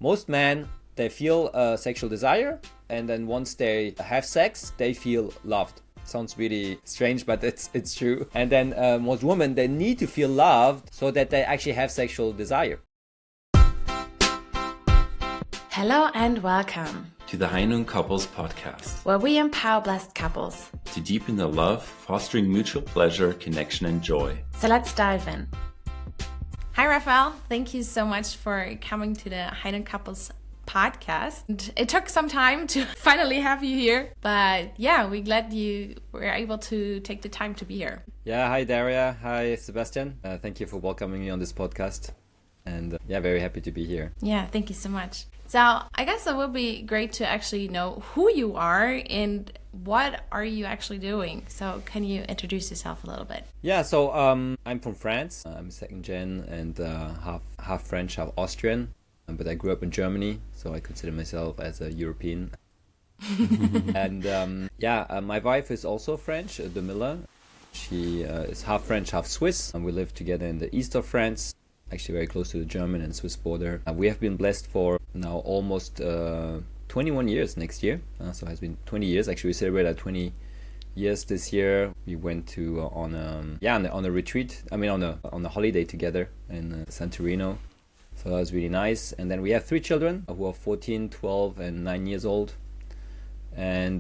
most men, they feel sexual desire, and then once they have sex, they feel loved. Sounds really strange, but it's true. And then most women, they need to feel loved so that they actually have sexual desire. Hello and welcome to the High Noon Couples podcast, where we empower blessed couples to deepen the love, fostering mutual pleasure, connection, and joy. So let's dive in. Hi, Rafael. Thank you so much for coming to the High Noon Couples podcast. And it took some time to finally have you here, but yeah, we're glad you were able to take the time to be here. Yeah, hi Daria. Hi Sebastian. Thank you for welcoming me on this podcast. And very happy to be here. Yeah, thank you so much. So I guess it would be great to actually know who you are and what are you actually doing. So can you introduce yourself a little bit? Yeah, so I'm from France. I'm second gen and half French, half Austrian. But I grew up in Germany, so I consider myself as a European. And my wife is also French, Demilla. She is half French, half Swiss. And we live together in the east of France, actually very close to the German and Swiss border. We have been blessed for now almost 21 years next year. So it has been 20 years. Actually, we celebrate our 20 years this year. We went to on a retreat. I mean on a holiday together in Santorino. So that was really nice. And then we have 3 children who are 14, 12, and 9 years old. And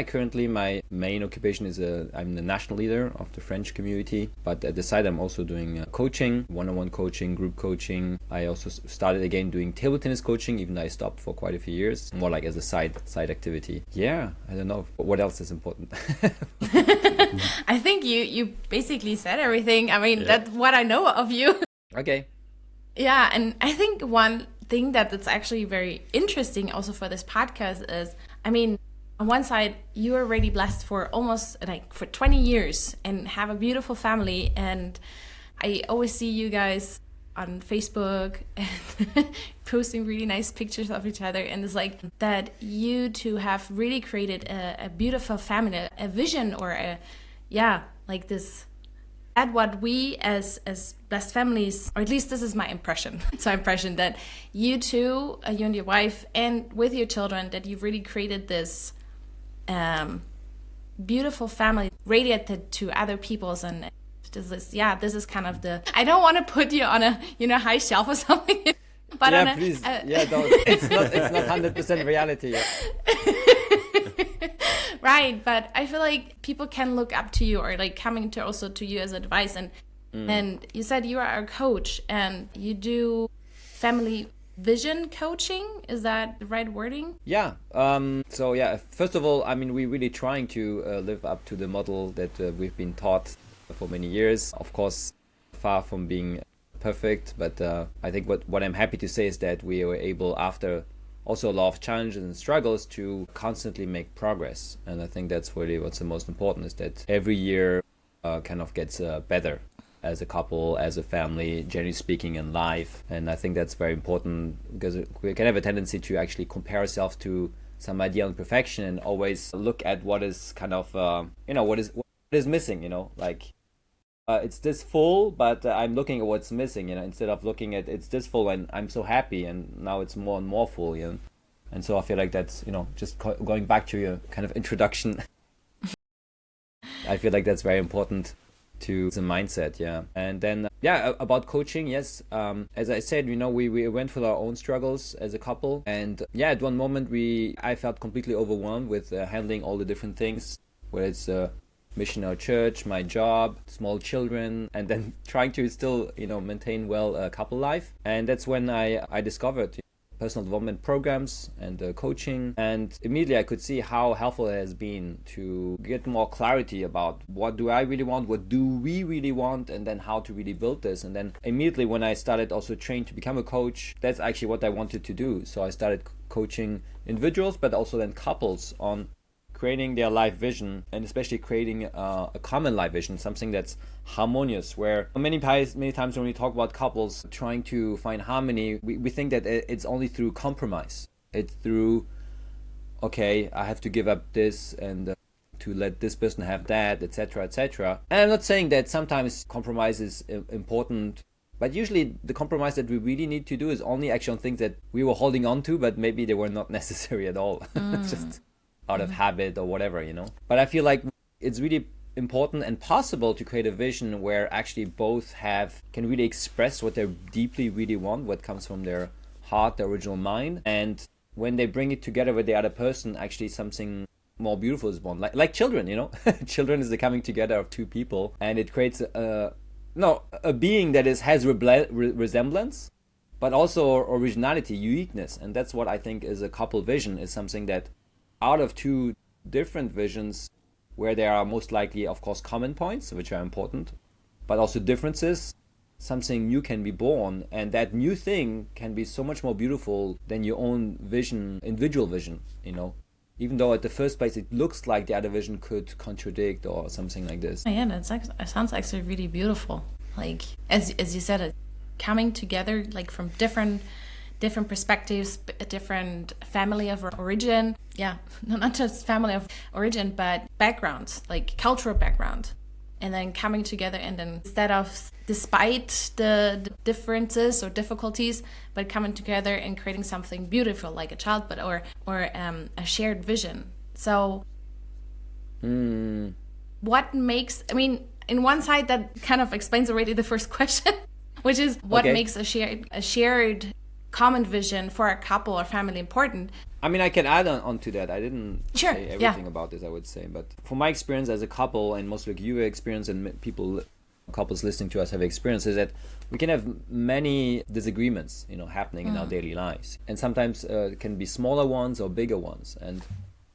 currently my main occupation is I'm the national leader of the French community. But at the side, I'm also doing coaching, one-on-one coaching, group coaching. I also started again doing table tennis coaching, even though I stopped for quite a few years, more like as a side activity. Yeah, I don't know what else is important. I think you basically said everything. I mean, that's what I know of you. Okay. Yeah, and I think one thing that's actually very interesting also for this podcast is, I mean, on one side, you are already blessed for almost for 20 years and have a beautiful family. And I always see you guys on Facebook and posting really nice pictures of each other. And it's like that you two have really created a beautiful family, a vision or this. At what we as blessed families, or at least this is my impression. It's my impression that you two, you and your wife, and with your children, that you've really created this beautiful family, radiated to other people's, and this is kind of the. I don't want to put you on a high shelf or something, but yeah, please, don't. It's not 100% reality. Right, but I feel like people can look up to you or like coming to also to you as advice. And you said you are a coach and you do family vision coaching. Is that the right wording? Yeah. First of all, I mean, we're really trying to live up to the model that we've been taught for many years. Of course, far from being perfect, but I think what I'm happy to say is that we were able, after also a lot of challenges and struggles, to constantly make progress. And I think that's really what's the most important, is that every year kind of gets better as a couple, as a family, generally speaking, in life. And I think that's very important, because we can have a tendency to actually compare ourselves to some ideal of perfection and always look at what is kind of, what is missing, like it's this full, but I'm looking at what's missing, instead of looking at it's this full and I'm so happy and now it's more and more full, And so I feel like that's, just going back to your kind of introduction, I feel like that's very important to the mindset, yeah. And then, about coaching, yes. As I said, we went through our own struggles as a couple. And at one moment I felt completely overwhelmed with handling all the different things, whether it's mission our church, my job, small children, and then trying to still, maintain couple life. And that's when I discovered personal development programs and coaching. And immediately I could see how helpful it has been to get more clarity about what do I really want, what do we really want, and then how to really build this. And then immediately when I started also trained to become a coach, that's actually what I wanted to do. So I started coaching individuals, but also then couples on creating their life vision, and especially creating a common life vision, something that's harmonious, where many times when we talk about couples trying to find harmony, we think that it's only through compromise. It's through, okay, I have to give up this and to let this person have that, etc., etc. And I'm not saying that sometimes compromise is important But usually the compromise that we really need to do is only actually on things that we were holding on to, but maybe they were not necessary at all. Just out of habit or whatever, But I feel like it's really important and possible to create a vision where actually both can really express what they deeply really want, what comes from their heart, their original mind. And when they bring it together with the other person, actually something more beautiful is born. Like children, Children is the coming together of two people, and it creates a being that has resemblance, but also originality, uniqueness. And that's what I think is a couple vision, is something that out of two different visions, where there are most likely, of course, common points, which are important, but also differences, something new can be born. And that new thing can be so much more beautiful than your own vision, individual vision, Even though at the first place it looks like the other vision could contradict or something like this. Yeah, it sounds actually really beautiful. Like as you said, coming together like from different perspectives, a different family of origin. Yeah, not just family of origin, but backgrounds, like cultural background, and then coming together, and then instead of despite the differences or difficulties, but coming together and creating something beautiful like a child, but or a shared vision. So what makes, in one side that kind of explains already the first question, which is what makes a shared common vision for a couple or family important. I can add on to that. I didn't say everything about this, I would say, but from my experience as a couple, and most like your experience and couples listening to us have experienced, is that we can have many disagreements, happening in our daily lives, and sometimes it can be smaller ones or bigger ones. And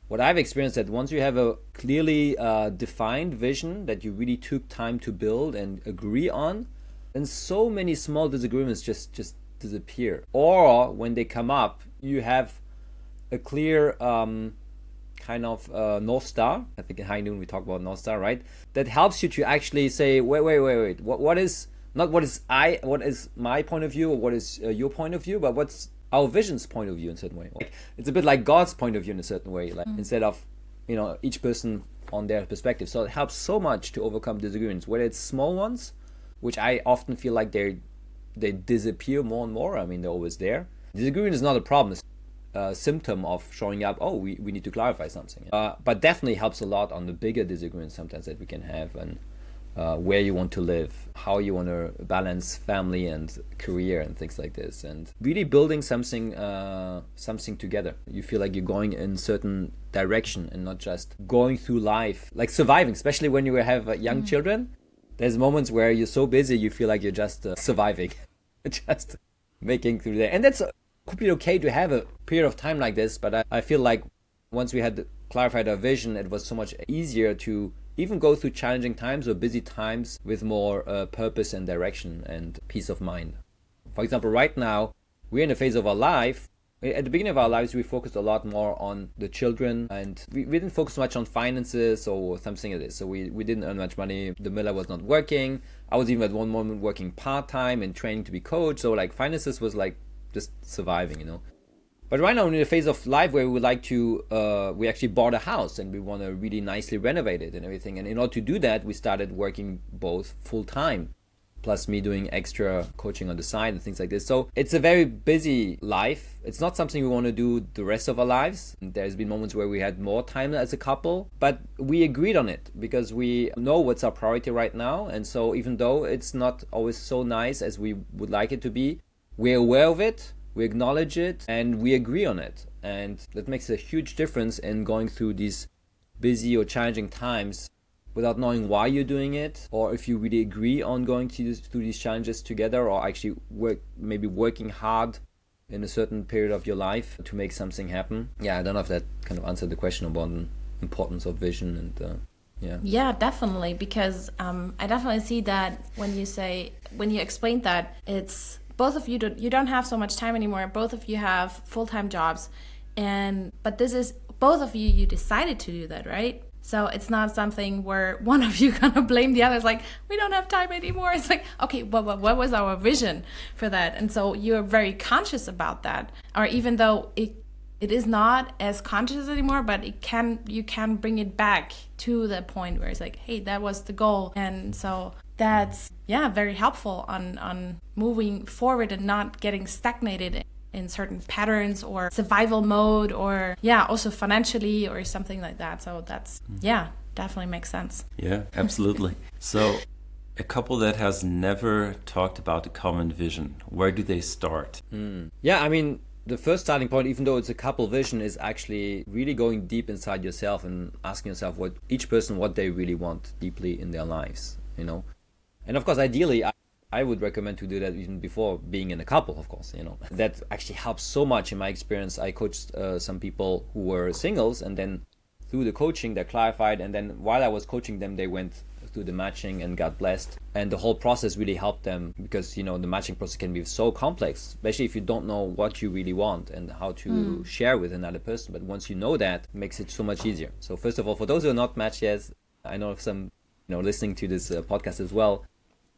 what I've experienced, that once you have a clearly defined vision that you really took time to build and agree on, then so many small disagreements just disappear. Or when they come up, you have a clear kind of North Star. I think in High Noon we talk about North Star, right? That helps you to actually say, wait. What is my point of view, or what is your point of view, but what's our vision's point of view in a certain way. Like, it's a bit like God's point of view in a certain way, like instead of each person on their perspective. So it helps so much to overcome disagreements, whether it's small ones, which I often feel like they disappear more and more. They're always there. Disagreement is not a problem. It's a symptom of showing up, we need to clarify something. But definitely helps a lot on the bigger disagreements sometimes that we can have, and where you want to live, how you want to balance family and career and things like this, and really building something together. You feel like you're going in certain direction and not just going through life, like surviving, especially when you have young children. There's moments where you're so busy, you feel like you're just surviving, just making through there. And that's completely okay to have a period of time like this, but I feel like once we had clarified our vision, it was so much easier to even go through challenging times or busy times with more purpose and direction and peace of mind. For example, right now, we're in a phase of our life. At the beginning of our lives, we focused a lot more on the children, and we didn't focus much on finances or something like this. So we didn't earn much money. The miller was not working. I was even at one moment working part-time and training to be coach. So like finances was like just surviving, But right now we're in a phase of life where we would like to, we actually bought a house and we want to really nicely renovate it and everything. And in order to do that, we started working both full-time, plus me doing extra coaching on the side and things like this. So it's a very busy life. It's not something we want to do the rest of our lives. There's been moments where we had more time as a couple, but we agreed on it because we know what's our priority right now. And so even though it's not always so nice as we would like it to be, we're aware of it, we acknowledge it, and we agree on it. And that makes a huge difference in going through these busy or challenging times without knowing why you're doing it, or if you really agree on going through these challenges together, or actually working hard in a certain period of your life to make something happen. Yeah, I don't know if that kind of answered the question about the importance of vision and Yeah, definitely, because I definitely see that when you explained that it's both of you don't have so much time anymore. Both of you have full-time jobs, but this is both of you decided to do that, right? So it's not something where one of you gonna blame the other. It's like, we don't have time anymore. It's like, okay, what was our vision for that? And so you're very conscious about that. Or even though it is not as conscious anymore, but you can bring it back to the point where it's like, hey, that was the goal. And so that's very helpful on moving forward and not getting stagnated in certain patterns or survival mode, or also financially or something like that. So that's definitely makes sense. Yeah, absolutely. So a couple that has never talked about a common vision, where do they start? Yeah, I mean, the first starting point, even though it's a couple vision, is actually really going deep inside yourself and asking yourself what each person, what they really want deeply in their lives, you know. And of course, ideally, I would recommend to do that even before being in a couple, of course, you know. That actually helps so much in my experience. I coached some people who were singles, and then through the coaching, they clarified. And then while I was coaching them, they went through the matching and got blessed. And the whole process really helped them because, you know, the matching process can be so complex, especially if you don't know what you really want and how to share with another person. But once you know that, it makes it so much easier. So first of all, for those who are not matched yet, I know some, you know, listening to this podcast as well,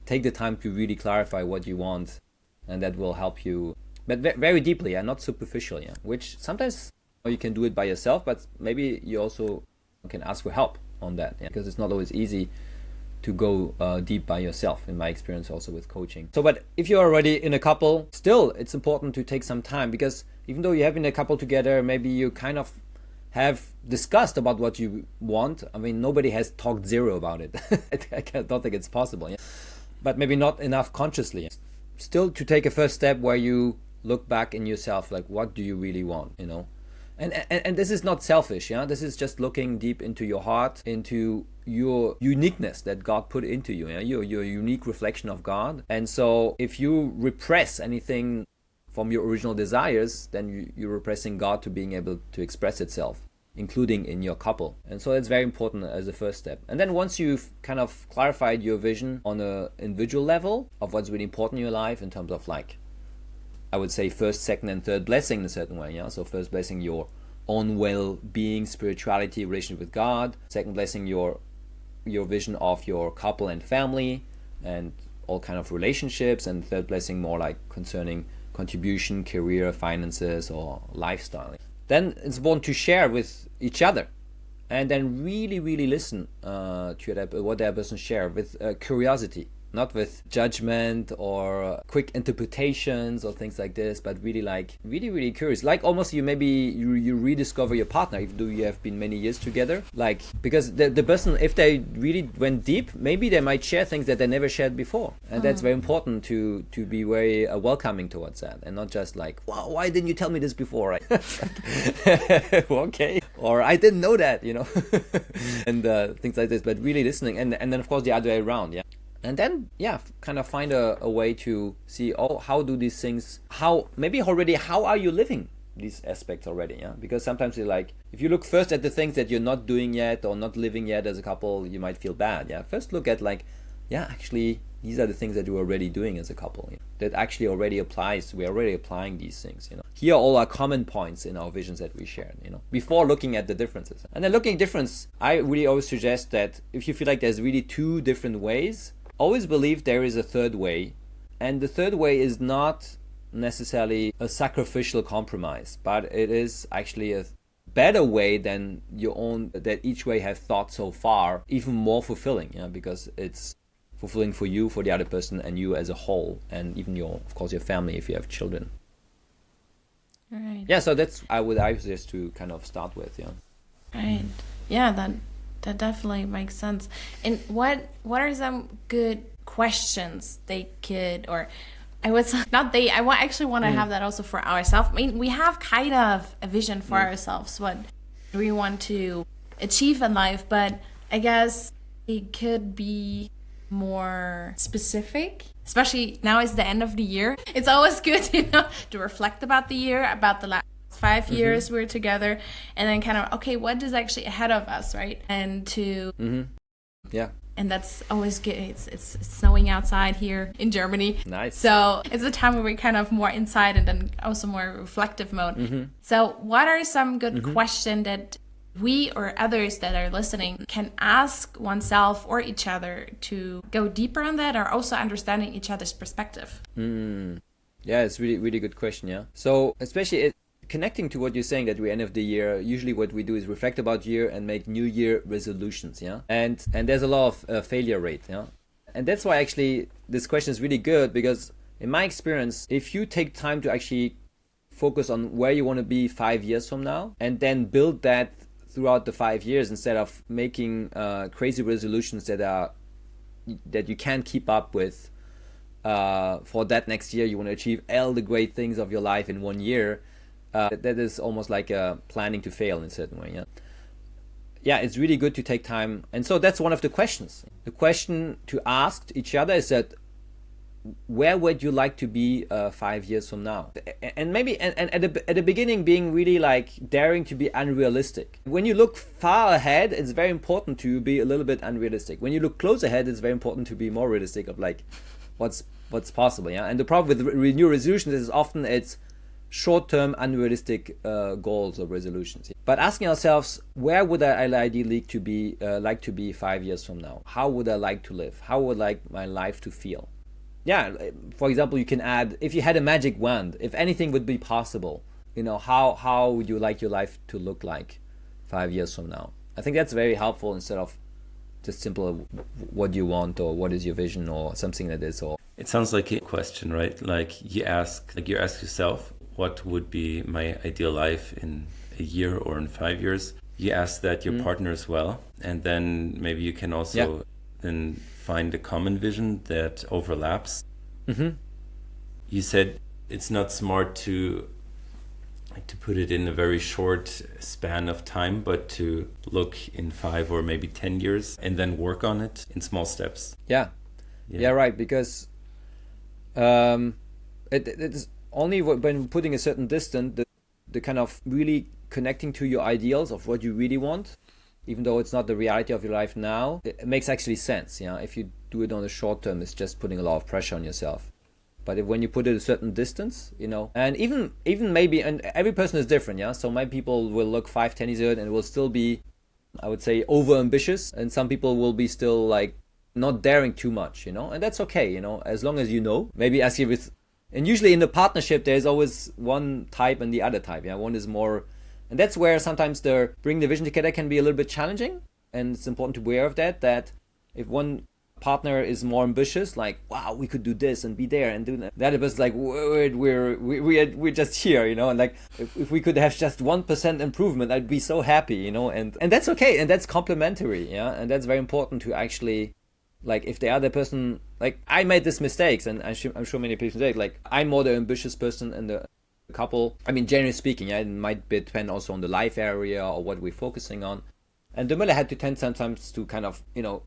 take the time to really clarify what you want, and that will help you, but very deeply and not superficially, which sometimes you can do it by yourself, but maybe you also can ask for help on that, because it's not always easy to go deep by yourself, in my experience also with coaching. So, but if you're already in a couple, still it's important to take some time, because even though you have been a couple together, maybe you kind of have discussed about what you want. I mean, nobody has talked zero about it. I don't think it's possible. But maybe not enough consciously. Still to take a first step where you look back in yourself, like, what do you really want, you know? And this is not selfish, this is just looking deep into your heart, into your uniqueness that God put into you, your unique reflection of God. And so if you repress anything from your original desires, then you're repressing God to being able to express itself, including in your couple. And so that's very important as a first step. And then once you've kind of clarified your vision on an individual level of what's really important in your life, in terms of, like, I would say first, second, and third blessing in a certain way. So first blessing, your own well-being, spirituality, relationship with God. Second blessing, your vision of your couple and family and all kind of relationships. And third blessing, more like concerning contribution, career, finances, or lifestyle. Then it's important to share with each other, and then really, really listen to what that person share with curiosity, not with judgment or quick interpretations or things like this, but really, like, really curious. Like almost you rediscover your partner, even though you have been many years together. Like, because the person, if they really went deep, maybe they might share things that they never shared before. And that's very important to be very welcoming towards that, and not just like, wow, why didn't you tell me this before? Right? Okay. Or I didn't know that, you know, and things like this, but really listening. And then of course the other way around, And then, kind of find a way to see, how do these things, how are you living these aspects already, Because sometimes you're like, if you look first at the things that you're not doing yet or not living yet as a couple, you might feel bad, First look at, like, actually, these are the things that you're already doing as a couple, that actually already applies. We're already applying these things, Here are all our common points in our visions that we shared, before looking at the differences. And then looking at difference, I really always suggest that if you feel like there's really two different ways, always believe there is a third way, and the third way is not necessarily a sacrificial compromise, but it is actually a better way than your own, that each way have thought so far, even more fulfilling, because it's fulfilling for you, for the other person, and you as a whole, and even of course your family if you have children. Right. So that's I would suggest to kind of start with. Right. That definitely makes sense. And what are some good questions they could, or I would say, not they, I actually want to have that also for ourselves. I mean, we have kind of a vision for ourselves, what we want to achieve in life, but I guess it could be more specific, especially now is the end of the year. It's always good, to reflect about the year, about the last 5 years we're together, and then kind of, okay, what is actually ahead of us, right? And to and that's always good. It's snowing outside here in Germany. Nice. So it's a time where we're kind of more inside and then also more reflective mode. So what are some good questions that we or others that are listening can ask oneself or each other to go deeper on that, or also understanding each other's perspective? It's really, really good question. So especially connecting to what you're saying, that we end of the year, usually what we do is reflect about year and make new year resolutions, and there's a lot of failure rate, And that's why actually this question is really good, because in my experience, if you take time to actually focus on where you want to be 5 years from now, and then build that throughout the 5 years, instead of making crazy resolutions that you can't keep up with for that next year, you want to achieve all the great things of your life in 1 year, that is almost like planning to fail in a certain way. Yeah, it's really good to take time. And so that's one of the questions. The question to ask each other is that, where would you like to be 5 years from now? And maybe and at the beginning, being really like daring to be unrealistic. When you look far ahead, it's very important to be a little bit unrealistic. When you look close ahead, it's very important to be more realistic of like what's possible. Yeah. And the problem with new resolutions is often it's short-term unrealistic goals or resolutions. But asking ourselves, where would I ideally like to be 5 years from now? How would I like to live? How would I like my life to feel? Yeah, for example, you can add, if you had a magic wand, if anything would be possible, how would you like your life to look like 5 years from now? I think that's very helpful, instead of just simple, what do you want, or what is your vision, or something like this. Or it sounds like a question, right? Like you ask yourself, what would be my ideal life in a year or in 5 years? You ask that your partner as well, and then maybe you can also then find a common vision that overlaps. You said it's not smart to put it in a very short span of time, but to look in 5 or maybe 10 years and then work on it in small steps. Yeah, right. Because it is only when putting a certain distance, the kind of really connecting to your ideals of what you really want, even though it's not the reality of your life now, it makes actually sense. If you do it on the short term, it's just putting a lot of pressure on yourself. But when you put it a certain distance, and even maybe, and every person is different, so my people will look 5-10 years ahead and will still be, I would say, over ambitious, and some people will be still like not daring too much, and that's okay, as long as maybe as you with, and usually in the partnership there's always one type and the other type. One is more. And that's where sometimes bring the vision together can be a little bit challenging. And it's important to be aware of that if one partner is more ambitious, like, wow, we could do this and be there and do that. The other person's like, wait, we're just here, and like, if we could have just 1% improvement, I'd be so happy, and that's okay. And that's complementary. And that's very important to actually, like, if the other person, like, I made these mistakes, and I'm sure many people say, like, I'm more the ambitious person in the couple. I mean, generally speaking, it might depend also on the life area or what we're focusing on. And the Miller had to tend sometimes to kind of,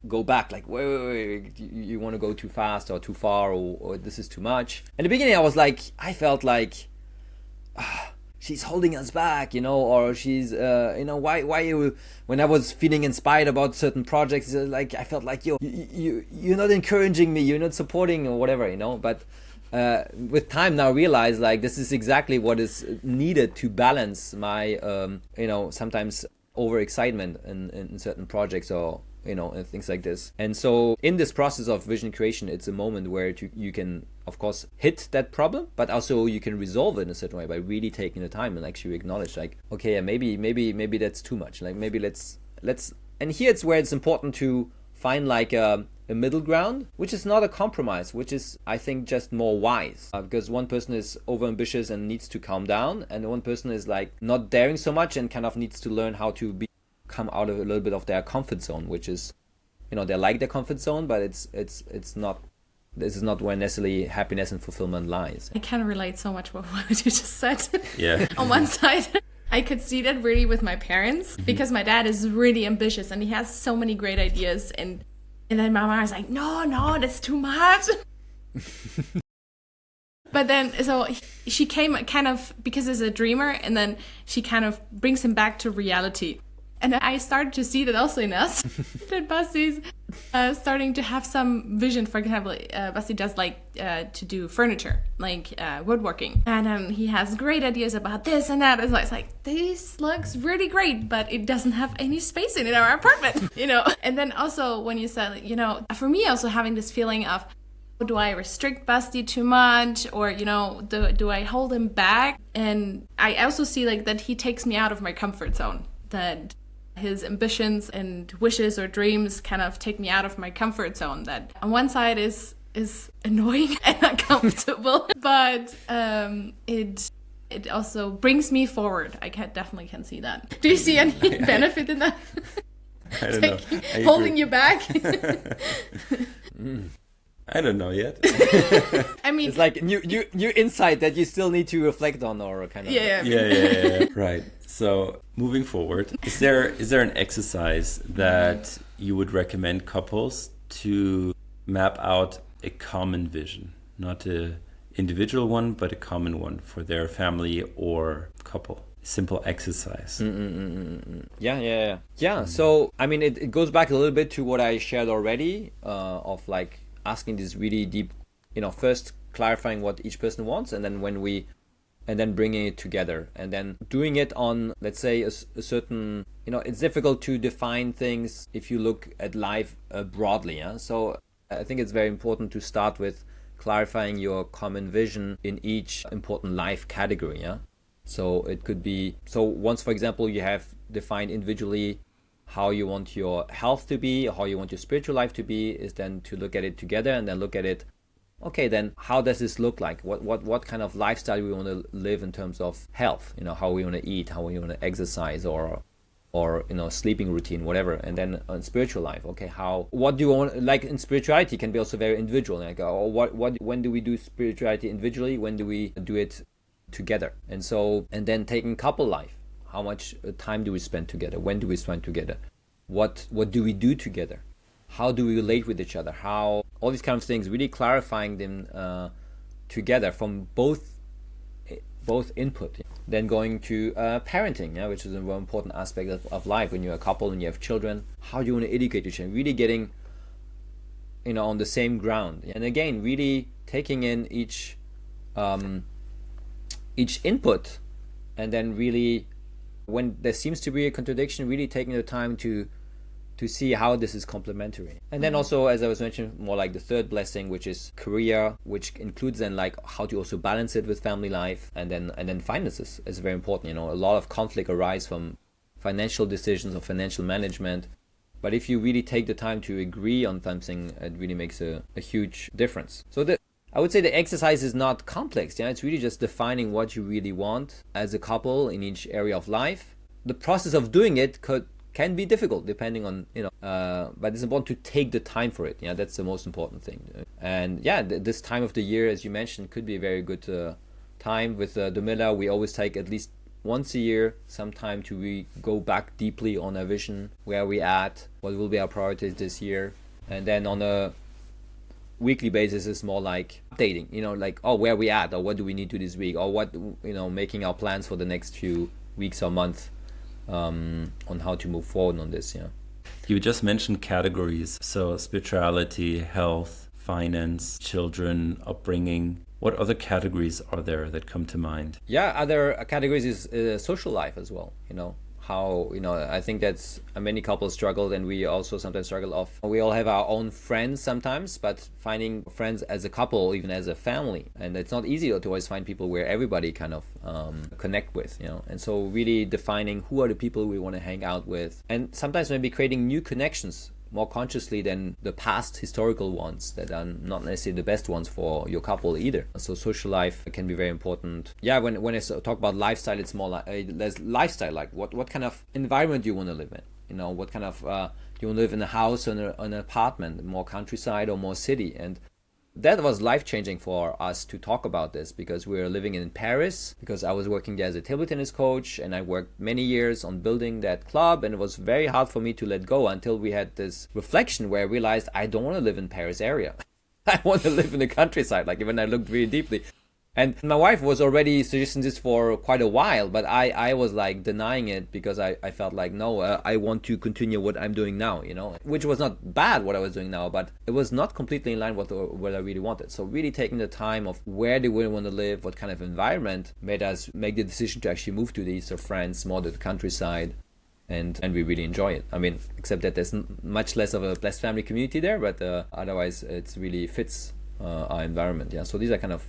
go back, like, wait, you want to go too fast or too far, or this is too much. In the beginning, I felt like, she's holding us back, or she's, why you, when I was feeling inspired about certain projects, like, I felt like, you're not encouraging me, you're not supporting or whatever, but with time now realize, like, this is exactly what is needed to balance my sometimes overexcitement in certain projects, or and things like this. And so in this process of vision creation, it's a moment where you can, of course, hit that problem, but also you can resolve it in a certain way by really taking the time and actually acknowledge, like, okay, maybe that's too much, like, maybe let's and here it's where it's important to find like a middle ground, which is not a compromise, which is, I think, just more wise, because one person is overambitious and needs to calm down, and one person is like not daring so much and kind of needs to learn how to come out of a little bit of their comfort zone, which is, they like their comfort zone, but it's not. This is not where necessarily happiness and fulfillment lies. I can relate so much with what you just said. Yeah. On one side, I could see that really with my parents, because my dad is really ambitious and he has so many great ideas, and then my mom is like, no, that's too much. But then, so she came kind of, because he's a dreamer, and then she kind of brings him back to reality. And I started to see that also in us, that Basti's starting to have some vision. For example, Basti does like to do furniture, like woodworking. And he has great ideas about this and that. It's like, this looks really great, but it doesn't have any space in our apartment, And then also when you said, for me also having this feeling of, do I restrict Basti too much, or do I hold him back? And I also see like that he takes me out of my comfort zone. That his ambitions and wishes or dreams kind of take me out of my comfort zone. That on one side is annoying and uncomfortable, but it also brings me forward. I definitely can see that. Do you see any benefit in that? I don't know. Holding you back? I don't know yet. I mean, it's like new insight that you still need to reflect on, or kind of. Yeah. Right. So moving forward, is there an exercise that you would recommend couples to map out a common vision, not a individual one, but a common one for their family or couple? Simple exercise. Yeah. So I mean, it goes back a little bit to what I shared already, of like asking this really deep, first clarifying what each person wants, and then bringing it together, and then doing it on, let's say, a certain, it's difficult to define things if you look at life broadly. Yeah. So I think it's very important to start with clarifying your common vision in each important life category. Yeah. So it could be, once, for example, you have defined individually how you want your health to be, how you want your spiritual life to be, is then to look at it together and then look at it, okay, then how does this look like? What kind of lifestyle we want to live in terms of health, how we want to eat, how we want to exercise, or sleeping routine, whatever. And then on spiritual life, okay, what do you want, like in spirituality can be also very individual, like, when do we do spirituality individually, when do we do it together? And then taking couple life, how much time do we spend together, when do we spend together, what do we do together, how do we relate with each other, how, all these kind of things, really clarifying them together from both input. Then going to parenting, which is a very important aspect of life. When you're a couple and you have children, how do you want to educate your children, really getting on the same ground, and again really taking in each input, and then really, when there seems to be a contradiction, really taking the time to see how this is complementary. And then also, as I was mentioning, more like the third blessing, which is career, which includes then like how to also balance it with family life, and then finances is very important. A lot of conflict arise from financial decisions or financial management, but if you really take the time to agree on something, it really makes a huge difference. So I would say the exercise is not complex. It's really just defining what you really want as a couple in each area of life. The process of doing it can be difficult depending on, but it's important to take the time for it. That's the most important thing. And this time of the year, as you mentioned, could be a very good time. With Domilla, we always take at least once a year some time to go back deeply on our vision, where we at, what will be our priorities this year. And then on a weekly basis is more like updating, like, where we at, or what do we need to this week, or what, making our plans for the next few weeks or month, on how to move forward on this. You just mentioned categories, so spirituality, health, finance, children, upbringing. What other categories are there that come to mind? Other categories is social life as well. How, I think that's many couples struggle, and we also sometimes struggle we all have our own friends sometimes, but finding friends as a couple, even as a family, and it's not easy to always find people where everybody kind of connect with, and so really defining who are the people we want to hang out with, and sometimes maybe creating new connections more consciously than the past historical ones that are not necessarily the best ones for your couple either. So social life can be very important. When I talk about lifestyle, it's more like less lifestyle, like what kind of environment do you want to live in? What kind of do you want to live in a house or an apartment, more countryside or more city? And that was life-changing for us to talk about this, because we were living in Paris, because I was working there as a table tennis coach, and I worked many years on building that club, and it was very hard for me to let go until we had this reflection where I realized I don't want to live in Paris area. I want to live in the countryside, like when I looked really deeply. And my wife was already suggesting this for quite a while, but I was like denying it, because I felt like, no, I want to continue what I'm doing now, which was not bad what I was doing now, but it was not completely in line with what I really wanted. So really taking the time of where do we want to live, what kind of environment, made us make the decision to actually move to the east of France, more to the countryside, and we really enjoy it. I mean, except that there's much less of a blessed family community there, but otherwise it really fits our environment. So these are kind of.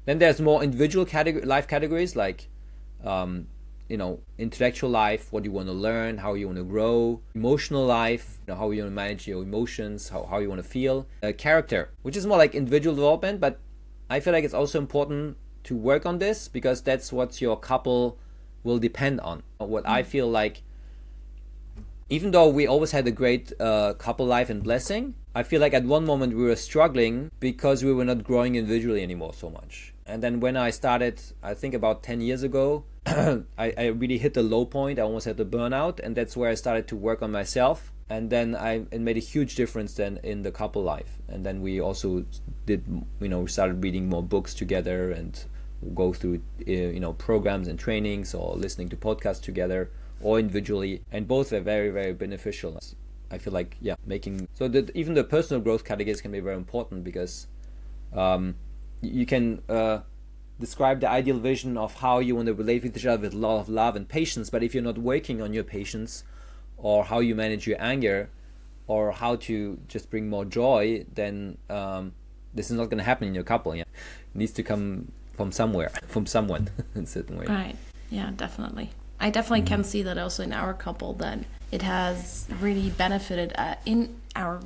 Then there's more individual life categories, like intellectual life, what you want to learn, how you want to grow, emotional life, how you want to manage your emotions, how you want to feel, character, which is more like individual development. But I feel like it's also important to work on this, because that's what your couple will depend on. What I feel like, even though we always had a great couple life and blessing, I feel like at one moment we were struggling because we were not growing individually anymore so much. And then when I started, I think about 10 years ago, I really hit the low point. I almost had the burnout, and that's where I started to work on myself. And then it made a huge difference then in the couple life. And then we also did, we started reading more books together and go through, programs and trainings, or listening to podcasts together, or individually. And both are very, very beneficial. I feel like, making so that even the personal growth categories can be very important, because you can describe the ideal vision of how you want to relate with each other with a lot of love and patience, but if you're not working on your patience, or how you manage your anger, or how to just bring more joy, then this is not going to happen in your couple. It needs to come from somewhere, from someone in a certain way. Right. Yeah, definitely. I definitely can see that also in our couple, that it has really benefited our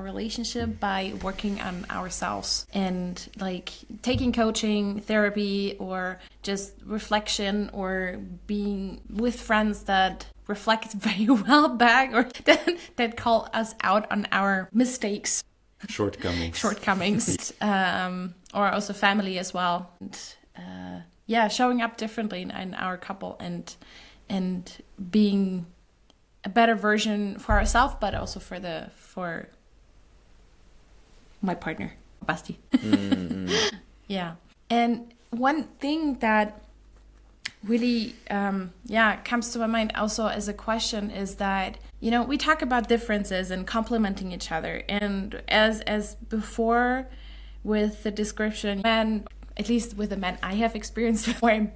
relationship by working on ourselves, and like taking coaching, therapy, or just reflection, or being with friends that reflect very well back, or that call us out on our mistakes, shortcomings, or also family as well. And, showing up differently in our couple, and being a better version for ourselves, but also for my partner, Basti. Yeah. And one thing that really comes to my mind also as a question is that, we talk about differences and complementing each other, and as before with the description, men, at least with the men I have experienced, were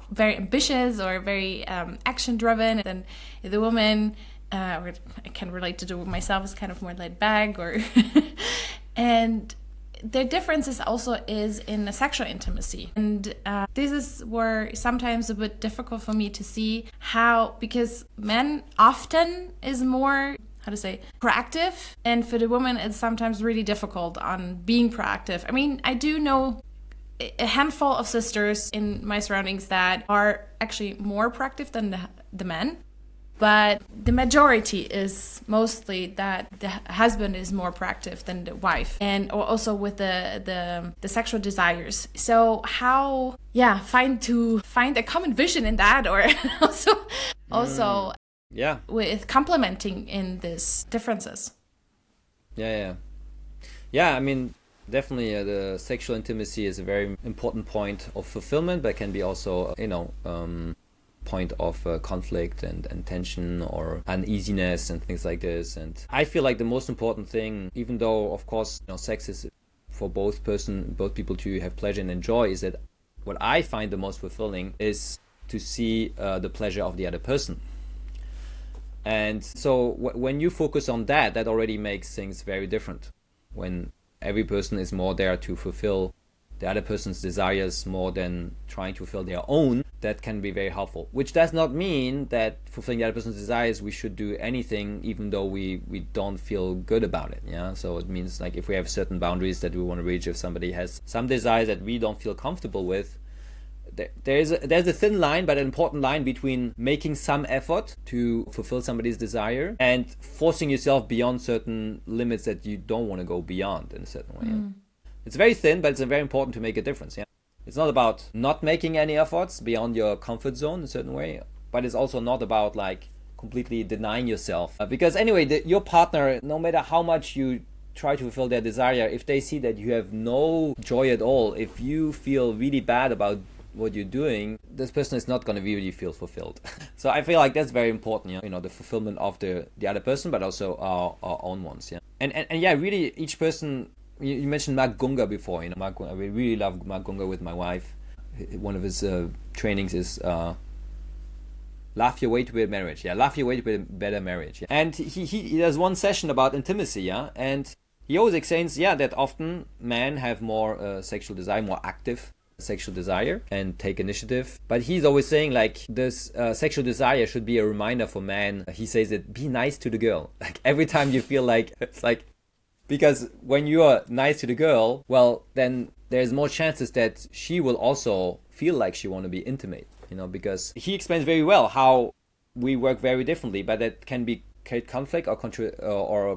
very ambitious or very action-driven, and the woman, or I can relate to do myself, is kind of more laid back, or and the differences also is in the sexual intimacy, and this is where sometimes a bit difficult for me to see how, because men often is more, proactive, and for the woman it's sometimes really difficult on being proactive. I mean, I do know a handful of sisters in my surroundings that are actually more proactive than the men, but the majority is mostly that the husband is more proactive than the wife, and also with the sexual desires. So how find a common vision in that, or also with complementing in these differences. I mean, definitely the sexual intimacy is a very important point of fulfillment, but can be also point of conflict and tension or uneasiness and things like this. And I feel like the most important thing, even though of course sex is for both people to have pleasure and enjoy, is that what I find the most fulfilling is to see the pleasure of the other person. And so when you focus on that already makes things very different. When every person is more there to fulfill the other person's desires more than trying to fulfill their own, that can be very helpful. Which does not mean that fulfilling the other person's desires, we should do anything even though we don't feel good about it. So it means, like, if we have certain boundaries that we want to reach, if somebody has some desires that we don't feel comfortable with, there's a thin line, but an important line, between making some effort to fulfill somebody's desire and forcing yourself beyond certain limits that you don't want to go beyond in a certain way. It's very thin, but it's very important to make a difference. It's not about not making any efforts beyond your comfort zone in a certain way, but it's also not about like completely denying yourself, because anyway, your partner, no matter how much you try to fulfill their desire, if they see that you have no joy at all, if you feel really bad about what you're doing, this person is not going to really feel fulfilled. So I feel like that's very important, the fulfillment of the other person, but also our own ones. And really each person. You mentioned Mark Gungor before. Mark Gungor, I really love Mark Gungor with my wife. One of his trainings is laugh your way to a marriage. Laugh your way to a better marriage. And he does one session about intimacy. And he always explains that often men have more sexual desire, more active sexual desire and take initiative. But he's always saying like this sexual desire should be a reminder for men. He says that be nice to the girl. Like every time you feel like, it's like, because when you are nice to the girl, well, then there's more chances that she will also feel like she want to be intimate, because he explains very well how we work very differently, but that can be create conflict or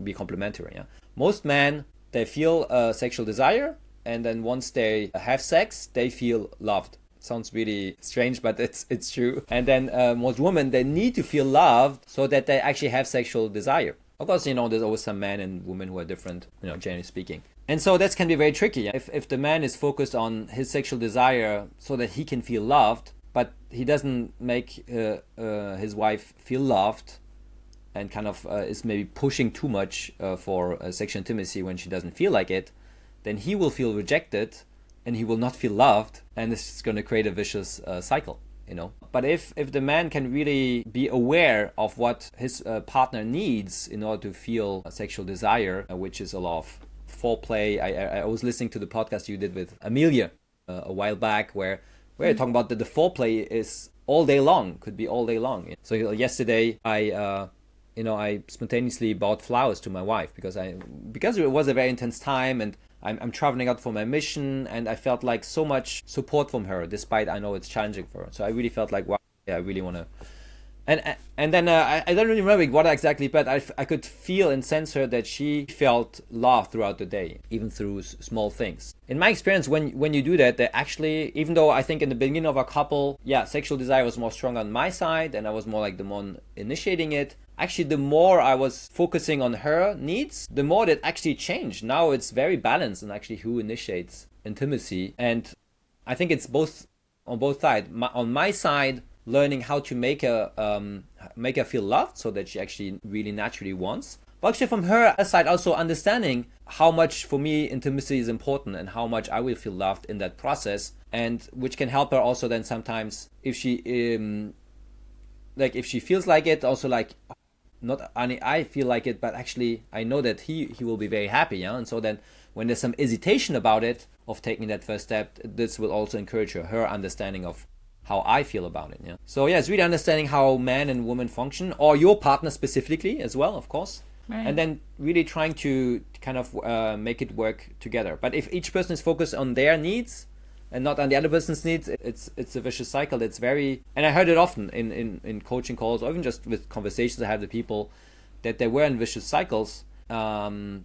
be complementary. Yeah, most men, they feel a sexual desire, and then once they have sex, they feel loved. Sounds really strange, but it's true. And then most women, they need to feel loved so that they actually have sexual desire. Of course, there's always some men and women who are different, generally speaking. And so that can be very tricky. If the man is focused on his sexual desire so that he can feel loved, but he doesn't make his wife feel loved, and kind of is maybe pushing too much for sexual intimacy when she doesn't feel like it, then he will feel rejected and he will not feel loved, and this is going to create a vicious cycle. But if the man can really be aware of what his partner needs in order to feel a sexual desire, which is a lot of foreplay. I was listening to the podcast you did with Amelia a while back, where you're talking about that the foreplay is all day long, could be all day long. So yesterday I spontaneously bought flowers to my wife because it was a very intense time, and I'm traveling out for my mission, and I felt like so much support from her, despite I know it's challenging for her. So I really felt like, wow, yeah, I really want to. And then I don't really remember what exactly, but I could feel and sense her that she felt love throughout the day, even through small things. In my experience, when you do that, they actually, even though I think in the beginning of our couple, sexual desire was more strong on my side, and I was more like the one initiating it. Actually, the more I was focusing on her needs, the more that actually changed. Now it's very balanced and actually who initiates intimacy. And I think it's both on both sides. On my side, learning how to make her feel loved so that she actually really naturally wants. But actually from her side, also understanding how much for me intimacy is important and how much I will feel loved in that process, and which can help her also then sometimes if she feels like it, also like, not only I feel like it, but actually I know that he will be very happy, and so then when there's some hesitation about it, of taking that first step, this will also encourage her understanding of how I feel about it. So it's really understanding how man and woman function, or your partner specifically as well, of course, right. And then really trying to kind of make it work together. But if each person is focused on their needs and not on the other person's needs, it's a vicious cycle that's very, and I heard it often in coaching calls, or even just with conversations I had with people, that they were in vicious cycles, and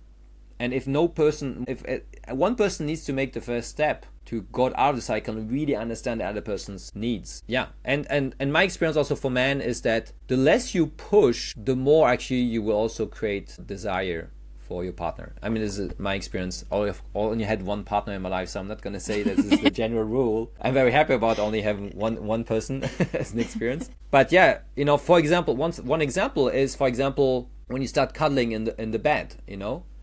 if one person needs to make the first step to go out of the cycle and really understand the other person's needs. And my experience also for men is that the less you push, the more actually you will also create desire for your partner. I mean, this is my experience. I only had one partner in my life, so I'm not going to say this is the general rule. I'm very happy about only having one person as an experience. But for example, one example is, for example, when you start cuddling in the bed,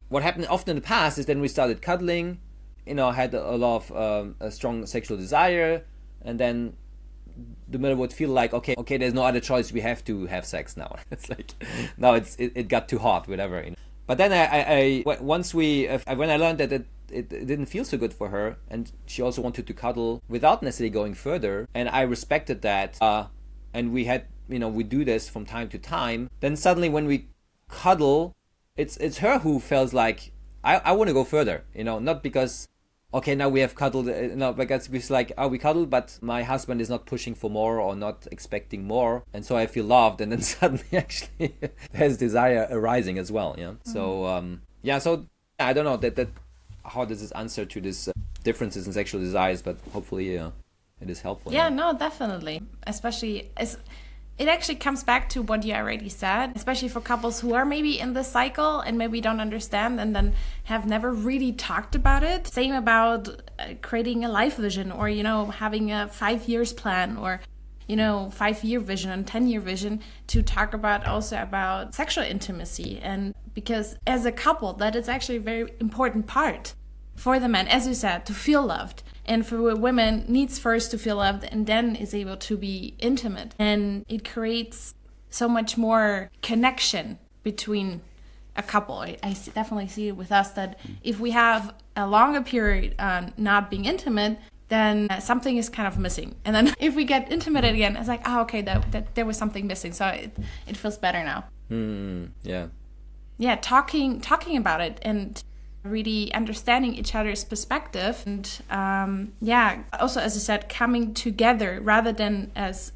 what happened often in the past is then we started cuddling, had a lot of a strong sexual desire, and then the middle would feel like, okay, there's no other choice, we have to have sex now. It's like, now it got too hot, whatever. But then when I learned that it didn't feel so good for her, and she also wanted to cuddle without necessarily going further, and I respected that, and we had, we do this from time to time, then suddenly when we cuddle, it's her who feels like, I want to go further, not because, okay, now we have cuddled, because it's like, we cuddled, but my husband is not pushing for more or not expecting more, and so I feel loved, and then suddenly actually there's desire arising as well. So so I don't know that how does this answer to this differences in sexual desires, but hopefully it is helpful. No, definitely, especially as it actually comes back to what you already said, especially for couples who are maybe in this cycle and maybe don't understand and then have never really talked about it. Same about creating a life vision, or, having a 5 years plan, or, 5-year vision and 10-year vision, to talk about sexual intimacy. And because as a couple, that is actually a very important part for the men, as you said, to feel loved. And for women, needs first to feel loved and then is able to be intimate. And it creates so much more connection between a couple. I definitely see it with us that if we have a longer period not being intimate, then something is kind of missing. And then if we get intimate again, it's like, oh, okay, that there was something missing. So it feels better now. Yeah, talking about it and really understanding each other's perspective, and also, as you said, coming together rather than as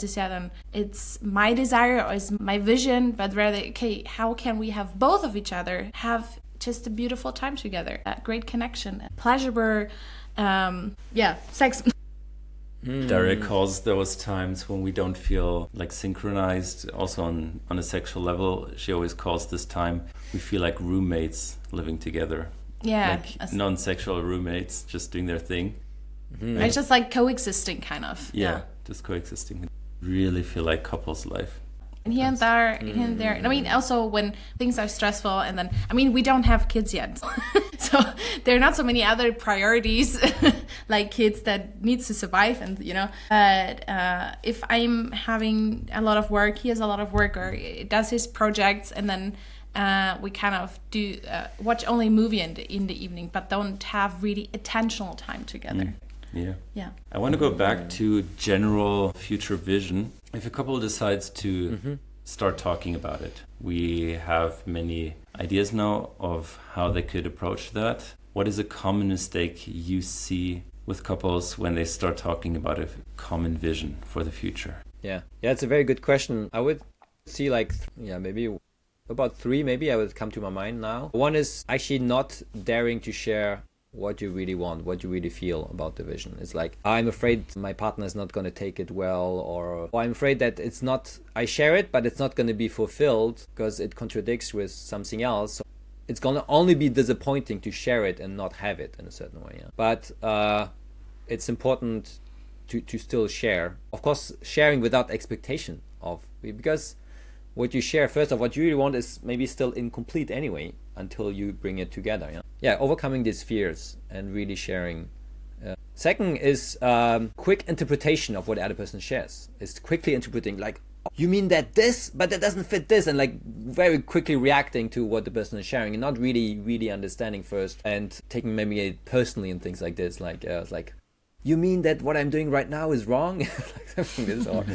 you said, it's my desire or it's my vision, but rather, okay, how can we have both of each other have just a beautiful time together, a great connection, pleasurable, sex. Derek calls those times when we don't feel like synchronized, also on a sexual level. She always calls this time we feel like roommates living together. Yeah. Like non-sexual roommates just doing their thing. It's just like coexisting, kind of. Yeah, just coexisting. Really feel like couples life. And here and there. I mean, also when things are stressful, and then, I mean, we don't have kids yet. So there are not so many other priorities like kids that needs to survive, and but if I'm having a lot of work, he has a lot of work, or does his projects, and then we kind of do watch only a movie in the evening, but don't have really attentional time together. Yeah. I want to go back to general future vision. If a couple decides to start talking about it, we have many ideas now of how they could approach that. What is a common mistake you see with couples when they start talking about a common vision for the future? Yeah, it's a very good question. I would see maybe about three, maybe I would come to my mind now. One is actually not daring to share what you really want, what you really feel about the vision. It's like, I'm afraid my partner is not going to take it well, or I'm afraid that I share it, but it's not going to be fulfilled because it contradicts with something else. So it's going to only be disappointing to share it and not have it in a certain way. Yeah? But it's important to still share. Of course, sharing without expectation because what you share, first of what you really want is maybe still incomplete anyway until you bring it together. Yeah, overcoming these fears and really sharing. Second is quick interpretation of what the other person shares. It's quickly interpreting, like, you mean that this, but that doesn't fit this, and like very quickly reacting to what the person is sharing and not really understanding first and taking maybe it personally and things like this. Like, it's like, you mean that what I'm doing right now is wrong? Like something this or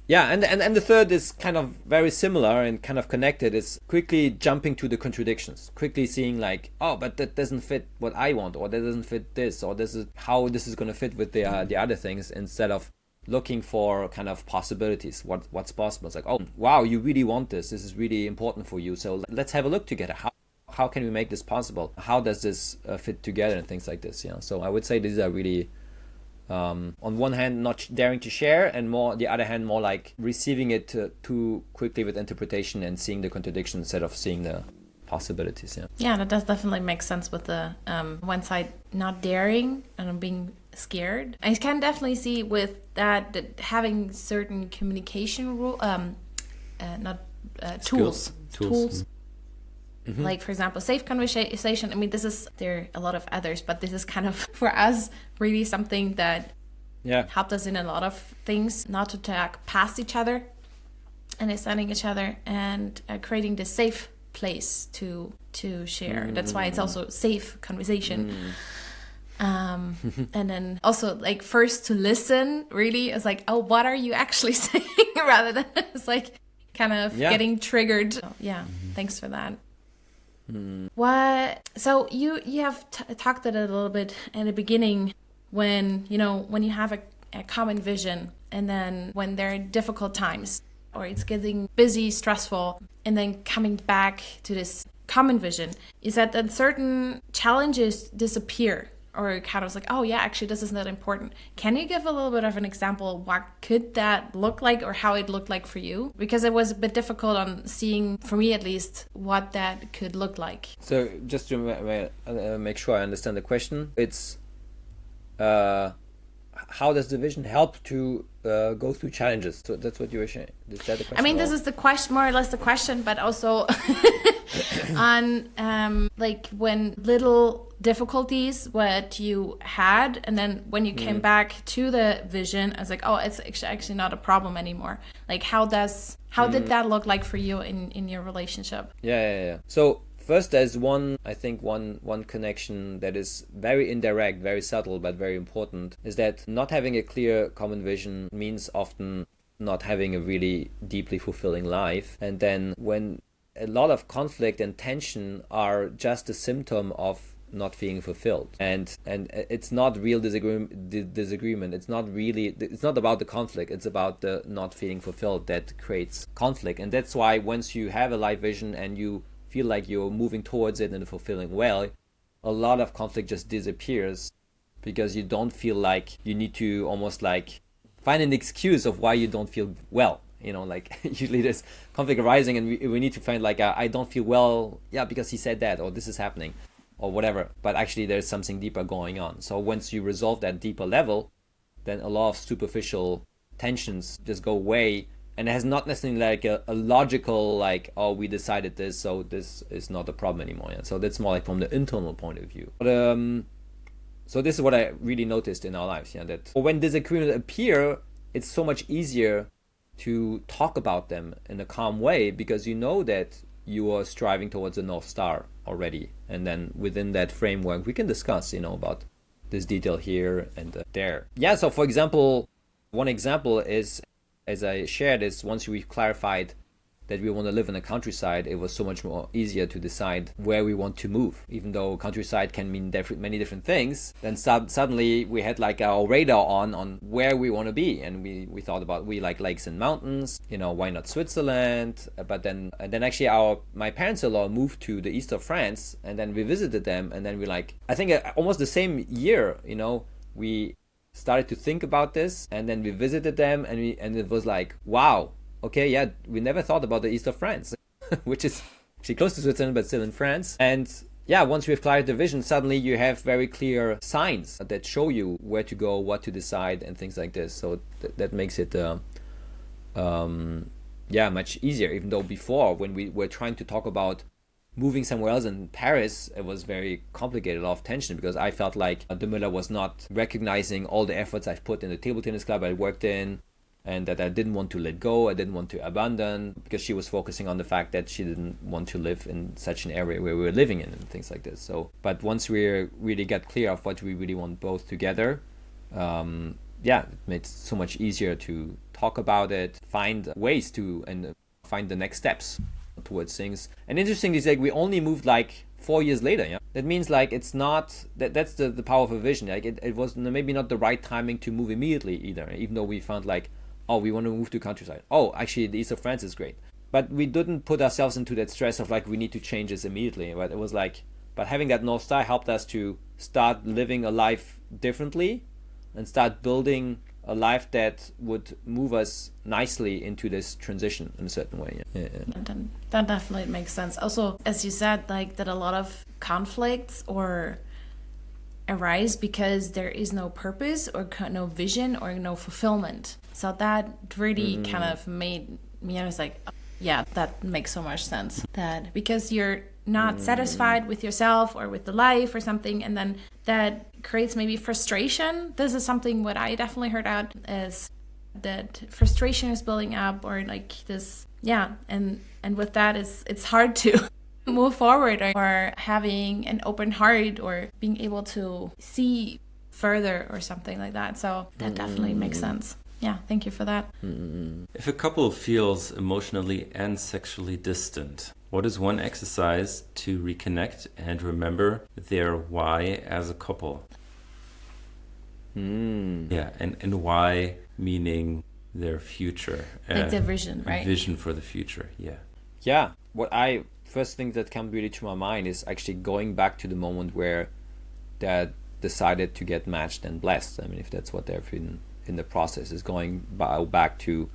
yeah, and the third is kind of very similar and kind of connected. Is quickly jumping to the contradictions, quickly seeing like, oh, but that doesn't fit what I want, or that doesn't fit this, or this is how this is going to fit with the other things, instead of looking for kind of possibilities, what's possible. It's like, oh, wow, you really want this. This is really important for you. So let's have a look together. How can we make this possible? How does this fit together and things like this? Yeah. So I would say these are really. On one hand, not daring to share, and the other hand, more like receiving it too quickly with interpretation and seeing the contradiction instead of seeing the possibilities. Yeah, that does definitely make sense with the one side not daring and being scared. I can definitely see with that having certain communication tools. Mm-hmm. Like, for example, safe conversation. I mean, there are a lot of others, but this is kind of, for us, really something that helped us in a lot of things, not to talk past each other, understanding each other, and creating this safe place to share. That's why it's also safe conversation. And then also, like, first to listen, really, is like, oh, what are you actually saying? Rather than it's like kind of getting triggered. So, thanks for that. So you have talked it a little bit in the beginning when you have a common vision, and then when there are difficult times or it's getting busy, stressful, and then coming back to this common vision, is that then certain challenges disappear, or kind of like, oh yeah, actually this is not important. Can you give a little bit of an example? What could that look like, or how it looked like for you? Because it was a bit difficult on seeing, for me at least, what that could look like. So just to make sure I understand the question, it's how does the vision help to go through challenges? So that's what you were saying. Is that the question? I mean, this is the question, more or less the question, but also on like when little difficulties what you had, and then when you came back to the vision, I was like, oh, it's actually not a problem anymore. Like, how did that look like for you in your relationship? Yeah. So First, there's one connection that is very indirect, very subtle, but very important, is that not having a clear common vision means often not having a really deeply fulfilling life. And then when a lot of conflict and tension are just a symptom of not feeling fulfilled, and it's not real disagreement. It's not about the conflict. It's about the not feeling fulfilled that creates conflict. And that's why once you have a life vision and you feel like you're moving towards it in a fulfilling way, a lot of conflict just disappears, because you don't feel like you need to almost like find an excuse of why you don't feel well. Like usually there's conflict arising and we need to find like I don't feel well, because he said that, or this is happening, or whatever. But actually there's something deeper going on. So once you resolve that deeper level, then a lot of superficial tensions just go away. And it has not necessarily like a logical, like, oh, we decided this, so this is not a problem anymore. So that's more like from the internal point of view. But so this is what I really noticed in our lives, that when disagreements appear, it's so much easier to talk about them in a calm way, because you know that you are striving towards a North Star already. And then within that framework, we can discuss, about this detail here and there. Yeah, so for example, one example is, as I shared, is once we've clarified that we want to live in the countryside, it was so much more easier to decide where we want to move. Even though countryside can mean many different things, then suddenly we had like our radar on where we want to be, and we thought about, we like lakes and mountains, why not Switzerland? But then actually my parents-in-law moved to the east of France, and then we visited them, and then we like, I think almost the same year, we started to think about this, and then we visited them, and it was like, wow, okay, yeah, we never thought about the east of France, which is actually close to Switzerland but still in France. And yeah, once we've clarified the vision, suddenly you have very clear signs that show you where to go, what to decide, and things like this. So that makes it much easier. Even though before, when we were trying to talk about moving somewhere else in Paris, it was very complicated, a lot of tension, because I felt like De Müller was not recognizing all the efforts I've put in the table tennis club I worked in, and that I didn't want to let go, I didn't want to abandon, because she was focusing on the fact that she didn't want to live in such an area where we were living in and things like this. So, but once we really got clear of what we really want both together, it made it so much easier to talk about it, find ways to, and find the next steps towards things. And interesting is, like, we only moved like 4 years later. Yeah, that means like it's not that's the power of a vision. Like it was maybe not the right timing to move immediately either, even though we found like, oh, we want to move to countryside, oh, actually the east of France is great, but we didn't put ourselves into that stress of like we need to change this immediately. But it was like, but having that North Star helped us to start living a life differently and start building a life that would move us nicely into this transition in a certain way. Yeah. That definitely makes sense. Also, as you said, like that a lot of conflicts or arise because there is no purpose or no vision or no fulfillment. So that really kind of made me, I was like, oh, yeah, that makes so much sense. That because you're not satisfied with yourself or with the life or something, and then that creates maybe frustration. This is something what I definitely heard out is that frustration is building up, or like this, and with that it's hard to move forward, or having an open heart, or being able to see further or something like that. So that definitely makes sense. Yeah, thank you for that. If a couple feels emotionally and sexually distant, what is one exercise to reconnect and remember their why as a couple? Yeah, and why meaning their future. Like the vision, right? Vision for the future, yeah. Yeah, first thing that comes really to my mind is actually going back to the moment where they decided to get matched and blessed. I mean, if that's what they've been in the process, is going back to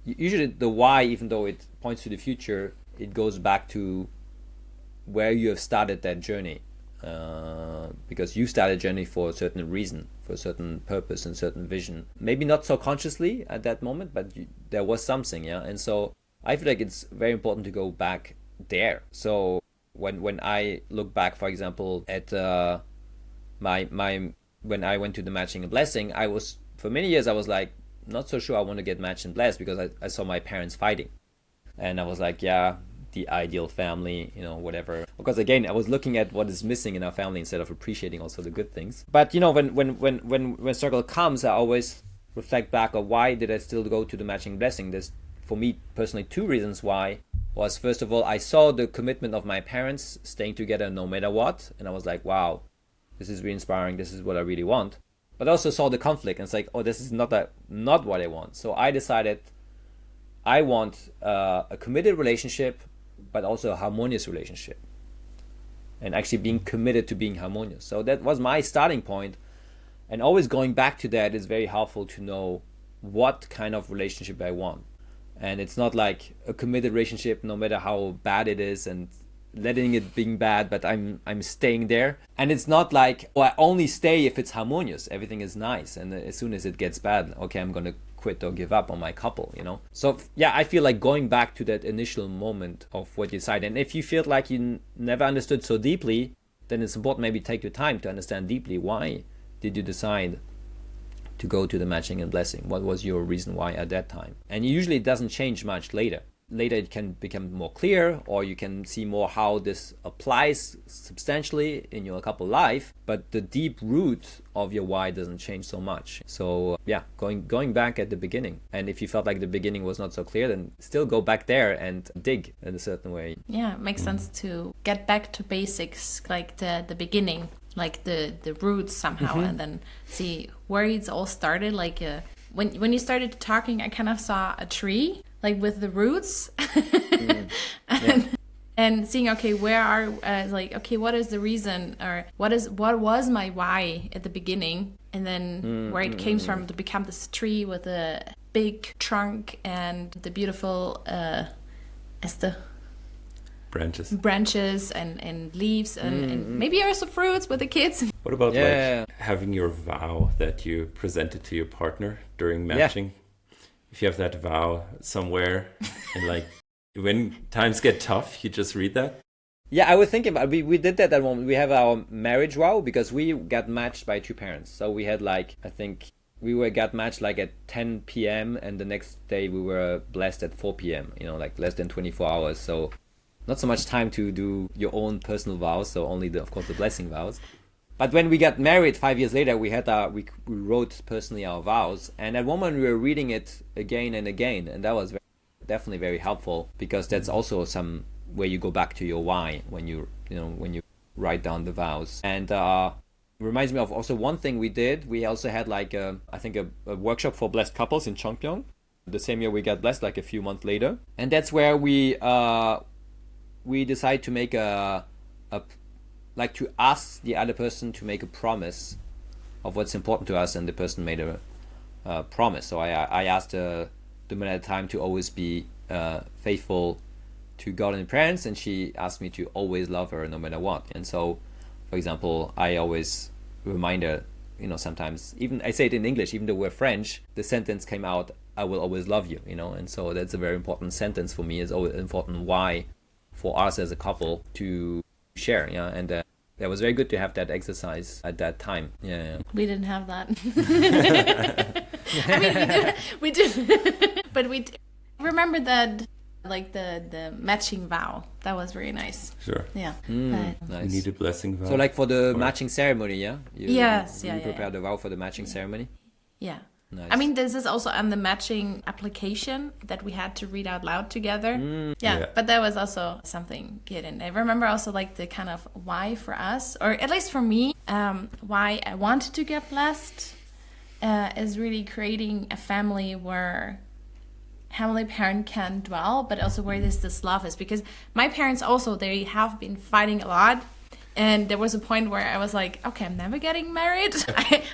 usually the why, even though it points to the future, it goes back to where you have started that journey, because you started a journey for a certain reason, for a certain purpose and certain vision, maybe not so consciously at that moment, but there was something. And so I feel like it's very important to go back there. So when I look back, for example, at when I went to the matching and blessing, I was, for many years, I was like, not so sure I want to get matched and blessed, because I saw my parents fighting. And I was like, yeah, the ideal family, whatever. Because again, I was looking at what is missing in our family instead of appreciating also the good things. But when struggle comes, I always reflect back on why did I still go to the matching blessing. There's, for me personally, two reasons why. Was first of all, I saw the commitment of my parents staying together no matter what, and I was like, wow, this is really inspiring. This is what I really want. But I also saw the conflict, and it's like, oh, this is not what I want. So I decided I want a committed relationship, but also a harmonious relationship, and actually being committed to being harmonious. So that was my starting point, and always going back to that is very helpful to know what kind of relationship I want. And it's not like a committed relationship, no matter how bad it is, and letting it being bad, but I'm staying there. And it's not like, oh, I only stay if it's harmonious, everything is nice, and as soon as it gets bad, okay, I'm gonna quit or give up on my couple, So yeah, I feel like going back to that initial moment of what you decide. And if you feel like you never understood so deeply, then it's important maybe take your time to understand deeply why did you decide to go to the matching and blessing. What was your reason why at that time? And usually it doesn't change much later. Later it can become more clear, or you can see more how this applies substantially in your couple life, but the deep root of your why doesn't change so much. So yeah, going back at the beginning. And if you felt like the beginning was not so clear, then still go back there and dig in a certain way. Yeah, it makes sense to get back to basics, like the beginning, like the roots somehow, and then see where it's all started. Like when you started talking, I kind of saw a tree, like with the roots, and seeing, okay, where are like, okay, what is the reason, or what was my why at the beginning, and then where it came from to become this tree with a big trunk and the beautiful branches and leaves and maybe also fruits with the kids. What about having your vow that you presented to your partner during matching? If you have that vow somewhere and like when times get tough, you just read that? Yeah, I was thinking about we did that at one moment. We have our marriage vow because we got matched by two parents. So we had like, I think we got matched like at 10 p.m. and the next day we were blessed at 4 p.m. Like less than 24 hours. So not so much time to do your own personal vows, so only of course the blessing vows. But when we got married 5 years later, we wrote personally our vows, and at one moment we were reading it again and again, and that was definitely very helpful, because that's also some way you go back to your why when you write down the vows. And it reminds me of also one thing we did. We also had like a workshop for blessed couples in Chongpyeong. The same year we got blessed, like a few months later, and that's where we decided to make to ask the other person to make a promise of what's important to us, and the person made a promise. So I asked the woman at the time to always be faithful to God and parents, and she asked me to always love her no matter what. And so, for example, I always remind her, sometimes, even I say it in English, even though we're French, the sentence came out, I will always love you, and so that's a very important sentence for me. It's always important why for us as a couple to share, and that was very good to have that exercise at that time. We didn't have that. I mean, we did but we remember that, like the matching vow. That was very nice. Sure. Yeah. Nice. You need a blessing vow. So like for the matching ceremony, you prepared the vow for the matching ceremony. Yeah. Nice. I mean, this is also on the matching application that we had to read out loud together. But that was also something good. And I remember also like the kind of why for us, or at least for me, why I wanted to get blessed is really creating a family where Heavenly Parent can dwell, but also where this love is. Because my parents also, they have been fighting a lot. And there was a point where I was like, okay, I'm never getting married.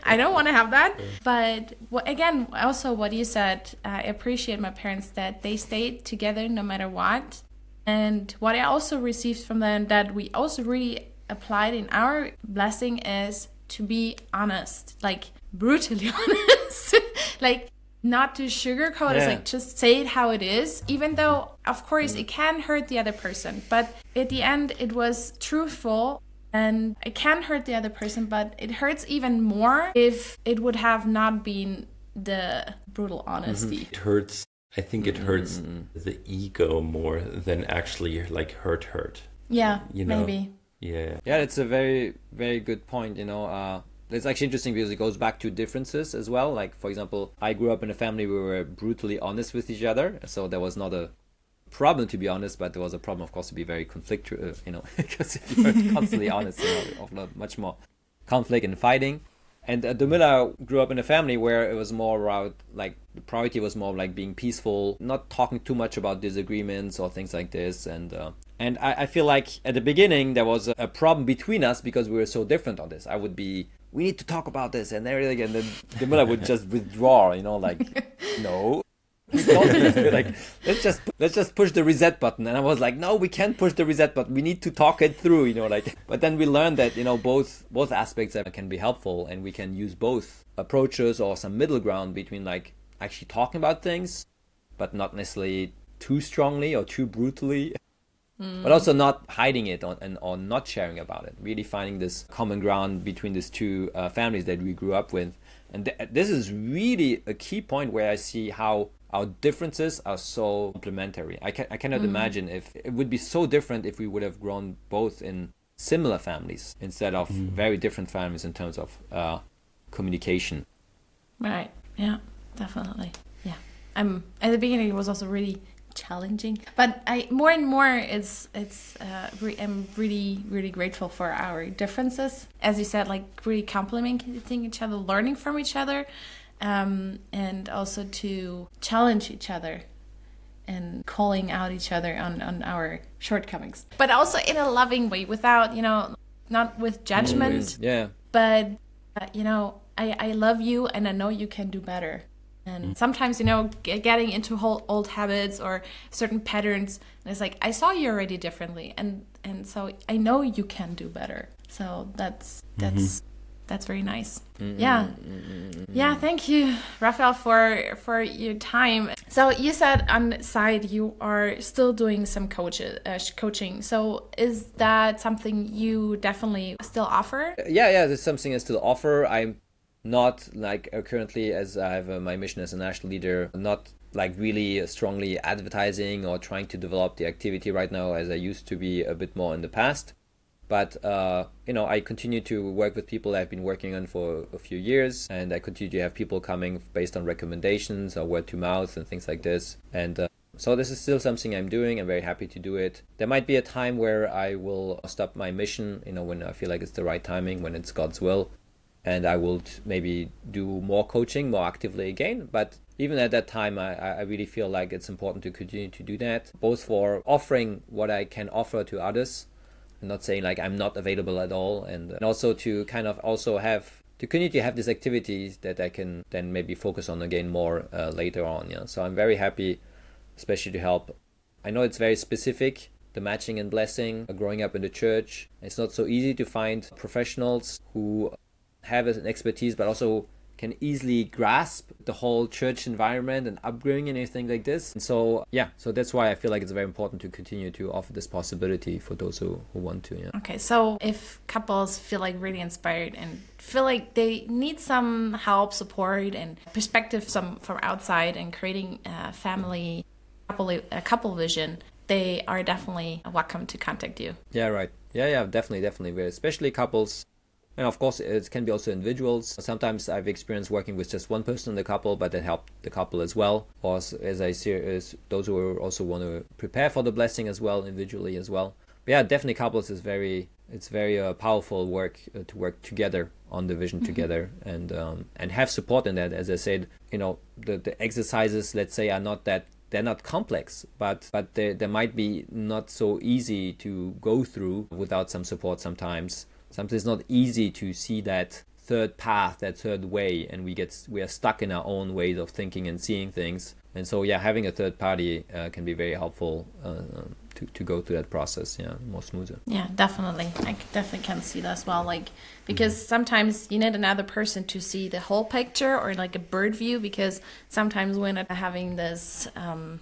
I don't want to have that. But again, also what you said, I appreciate my parents that they stayed together no matter what. And what I also received from them that we also really applied in our blessing is to be honest, like brutally honest, like not to sugarcoat it, like just say it how it is, even though of course it can hurt the other person. But at the end, it was truthful. And it can hurt the other person, but it hurts even more if it would have not been the brutal honesty. It hurts I think it hurts the ego more than actually like hurt. Yeah, You know? maybe. Yeah. Yeah, it's a very, very good point. It's actually interesting because it goes back to differences as well. Like, for example, I grew up in a family where we were brutally honest with each other. So there was not a problem to be honest, but there was a problem, of course, to be very conflictual, because if you're constantly honest, of much more conflict and fighting. And Dumila grew up in a family where it was more about, like, the priority was more like being peaceful, not talking too much about disagreements or things like this. And I feel like at the beginning there was a problem between us because we were so different on this. I would be, we need to talk about this and everything, and then Dumila would just withdraw, like, no. We don't need to, like, let's just push the reset button. And I was like, no, we can't push the reset button. We need to talk it through, like. But then we learned that, both aspects can be helpful, and we can use both approaches or some middle ground between, like, actually talking about things, but not necessarily too strongly or too brutally, but also not hiding it or not sharing about it. Really finding this common ground between these two families that we grew up with. And this is really a key point where I see how our differences are so complementary. I cannot imagine if it would be so different if we would have grown both in similar families instead of very different families in terms of communication. Right. Yeah, definitely. Yeah. At the beginning it was also really challenging, but more and more I'm really, really grateful for our differences. As you said, like, really complementing each other, learning from each other. And also to challenge each other and calling out each other on our shortcomings, but also in a loving way, without, not with judgment. Yeah. But, I love you and I know you can do better. And sometimes, getting into whole old habits or certain patterns, and it's like, I saw you already differently. And so I know you can do better. So that's very nice. Yeah, thank you, Rafael, for your time. So you said on the side you are still doing some coaching. So is that something you definitely still offer? Yeah, there's something I still offer. I'm not, like, currently, as I have my mission as a national leader, not like really strongly advertising or trying to develop the activity right now as I used to be a bit more in the past. But, I continue to work with people I've been working on for a few years, and I continue to have people coming based on recommendations or word to mouth and things like this. And so this is still something I'm doing. I'm very happy to do it. There might be a time where I will stop my mission, when I feel like it's the right timing, when it's God's will. And I will maybe do more coaching more actively again. But even at that time, I really feel like it's important to continue to do that, both for offering what I can offer to others, and not saying like I'm not available at all, and also to kind of also have to continue to have these activities that I can then maybe focus on again more later on. Yeah, so I'm very happy, especially to help. I know it's very specific, the matching and blessing, growing up in the church. It's not so easy to find professionals who have an expertise, but also can easily grasp the whole church environment and upbringing and anything like this. And so, so that's why I feel like it's very important to continue to offer this possibility for those who want to. Yeah. Okay, so if couples feel like really inspired and feel like they need some help, support, and perspective from outside and creating a family, a couple vision, they are definitely welcome to contact you. Yeah, right. Yeah, definitely. Especially couples. And of course, it can be also individuals. Sometimes I've experienced working with just one person in the couple, but that helped the couple as well. Or as I see, is those who also want to prepare for the blessing as well, individually as well. But yeah, definitely couples is very powerful work to work together on the vision together and have support in that. As I said, the exercises, let's say, are not that. They're not complex, but they might be not so easy to go through without some support sometimes. Sometimes it's not easy to see that third path, that third way, and we are stuck in our own ways of thinking and seeing things. And so, having a third party can be very helpful to go through that process, more smoother. Yeah, definitely. I definitely can see that as well. Because sometimes you need another person to see the whole picture, or like a bird view, because sometimes we're not having this, tunnel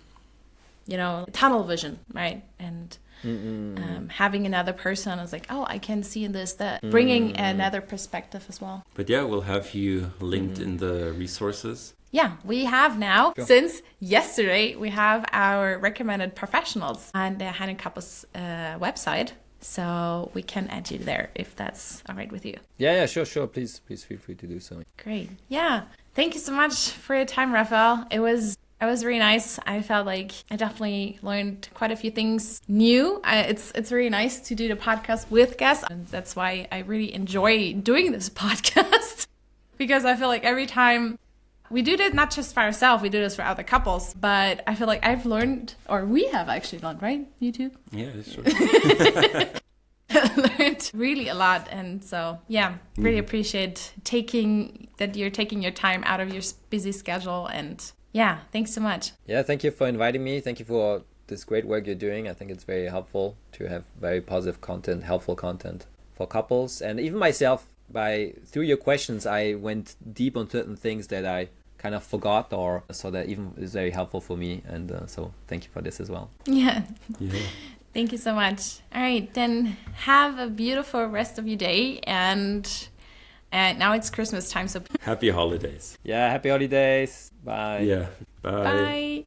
vision, right? And having another person is like, oh, I can see in this, that bringing another perspective as well. But yeah, we'll have you linked in the resources. Yeah, we have now, since yesterday, we have our recommended professionals on the Hannah Couples website. So we can add you there if that's all right with you. Yeah, sure. Please feel free to do so. Great. Yeah. Thank you so much for your time, Rafael. It was really nice. I felt like I definitely learned quite a few things new. It's really nice to do the podcast with guests. And that's why I really enjoy doing this podcast because I feel like every time we do this not just for ourselves, we do this for other couples, but I feel like I've learned, or we have actually learned, right? You too? Yeah, sure. Learned really a lot. And so, yeah, really appreciate you're taking your time out of your busy schedule. And yeah, thanks so much. Yeah, thank you for inviting me. Thank you for this great work you're doing. I think it's very helpful to have very positive content, helpful content for couples. And even myself, through your questions, I went deep on certain things that I kind of forgot, or so that even is very helpful for me. And so thank you for this as well. Yeah. Thank you so much. All right, then have a beautiful rest of your day. And now it's Christmas time, so happy holidays. Yeah, happy holidays. Bye. Yeah. Bye. Bye.